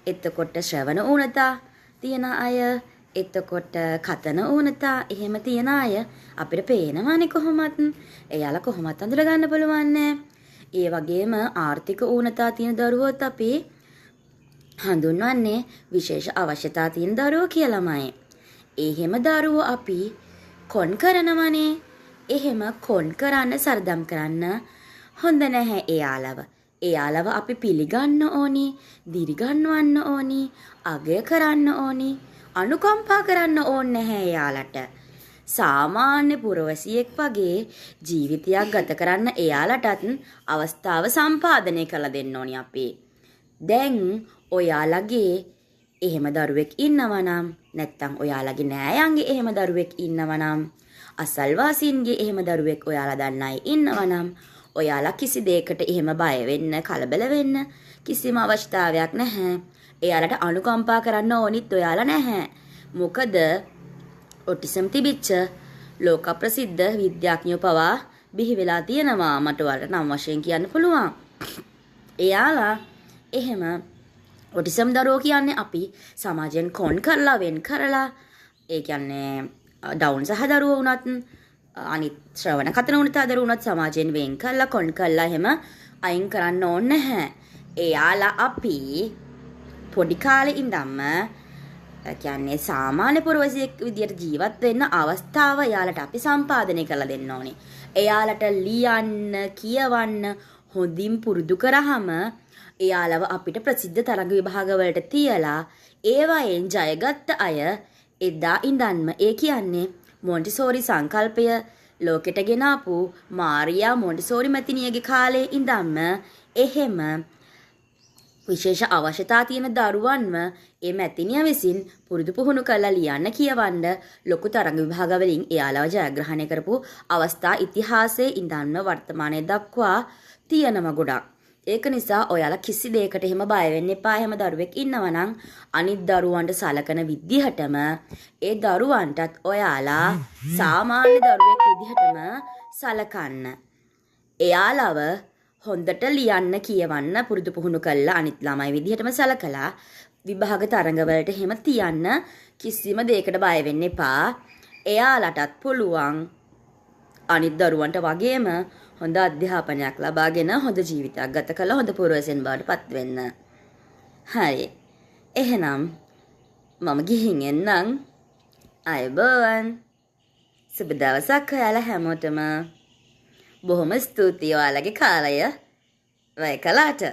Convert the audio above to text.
එතකොට ශ්‍රවණ ඌනතා තියන අය, එතකොට කතන ඌනතා එහෙම තියන අය අපිට පේනවානේ කොහොමත්. එයාලා කොහොමත් අඳුර ගන්න පුළුවන් නෑ. ඒ වගේම ආර්ථික ඌනතා තියෙන දරුවොත් අපි හඳුන්වන්නේ විශේෂ අවශ්‍යතා තියෙන දරුවෝ කියලාමයි. එහෙම දරුවෝ අපි කොන් කරනවනේ. එහෙම කොන් කරන්න සරදම් කරන්න හොඳ නැහැ එයාලව. එයාලව අපි පිළිගන්න ඕනි, දිරිගන්වන්න ඕනි, අගය කරන්න ඕනි, අනුකම්පා කරන්න ඕනේ නැහැ එයාලට. සාමාන්‍ය පුරවැසියෙක් වගේ ජීවිතයක් ගත කරන්න එයාලටත් අවස්ථාව සම්පාදනය කළ දෙන්න ඕනි අපි. දැන් ඔයාලගේ එහෙම දරුවෙක් ඉන්නවා නම්, නැත්තම් ඔයාලගේ නෑයන්ගේ එහෙම දරුවෙක් ඉන්නවා නම්, අසල්වාසීන්ගේ එහෙම දරුවෙක් ඔයාලා දන්න අය ඉන්නවා නම්, ඔයාලා කිසි දෙයකට එහෙම බය වෙන්න, කලබල වෙන්න කිසිම අවශ්‍යතාවයක් නැහැ. එයාලට අනුකම්පා කරන්න ඕනිත් ඔයාලා නැහැ. මොකද ඔටිසම් තිබිච්ච ලෝක ප්‍රසිද්ධ විද්‍යාඥයෝ පවා බිහි වෙලා තියෙනවා. මට ඔයාලට නම් වශයෙන් කියන්න පුළුවන්. එයාලා එහෙම ඔටිසම් දරුවෝ කියන්නේ අපි සමාජයෙන් කොන් කරලා වෙන් කරලා, ඒ කියන්නේ ඩවුන් සහ දරුවෝ වුණත් අනිත් ශ්‍රවණ කතන වුණත් දරුවෝ වුණත් සමාජයෙන් වෙන් කරලා කොන් කරලා එහෙම අයින් කරන්න ඕනේ නැහැ. එයාලා අපි පොඩි කාලේ ඉඳන්ම කියන්නේ සාමාන්‍ය පුරවැසියෙක් විදියට ජීවත් වෙන්න අවස්ථාව එයාලට අපි සම්පාදනය කරලා දෙන්න ඕනේ. එයාලට ලියන්න, කියවන්න හොඳින් පුරුදු කරාම එයාලව අපිට ප්‍රසිද්ධ තරඟ විභාග වලට තියලා ඒවායෙන් ජයගත්ත අය එදා ඉඳන්ම, ඒ කියන්නේ මොන්ටිසෝරි සංකල්පය ලෝකෙට ගෙනාපු මාරියා මොන්ටිසෝරි මැතිණියගේ කාලේ ඉඳන්ම එහෙම විශේෂ අවශ්‍යතා තියෙන දරුවන්ව ඒ මැතිණිය විසින් පුරුදු පුහුණු කරලා ලියන්න, කියවන්න ලොකු තරඟ විභාග වලින් එයාලව ජයග්‍රහණය කරපු අවස්ථා ඉතිහාසයේ ඉඳන්ම වර්තමානයේ දක්වා තියෙනවා ගොඩක්. ඒක නිසා ඔයාලා කිසි දෙයකට එහෙම බය වෙන්න එපා. එහෙම දරුවෙක් ඉන්නවා නම් අනිත් දරුවන්ට සලකන විදිහටම ඒ දරුවන්ටත් ඔයාලා සාමාන්‍ය දරුවෙක් විදිහටම සලකන්න. එයාලව හොඳට ලියන්න, කියවන්න පුරුදු පුහුණු කළා අනිත් ළමයි විදිහටම සලකලා විභාග තරඟවලට එහෙම තියන්න. කිසිම දෙයකට බය වෙන්න එපා. එයාලටත් පුළුවන් අනිත් දරුවන්ට වගේම හොඳ අධ්‍යාපනයක් ලබාගෙන හොඳ ජීවිතයක් ගත කළ හොඳ පුරවැසියන් බවට පත් වෙන්න. හරි. එහෙනම් මම ගිහින් එන්නම්. අයබෝවන්. සුබ දවසක් ඔයාලා හැමෝටම. බොහොම ස්තුතියි ඔයාලගේ කාලය වැය කළාට.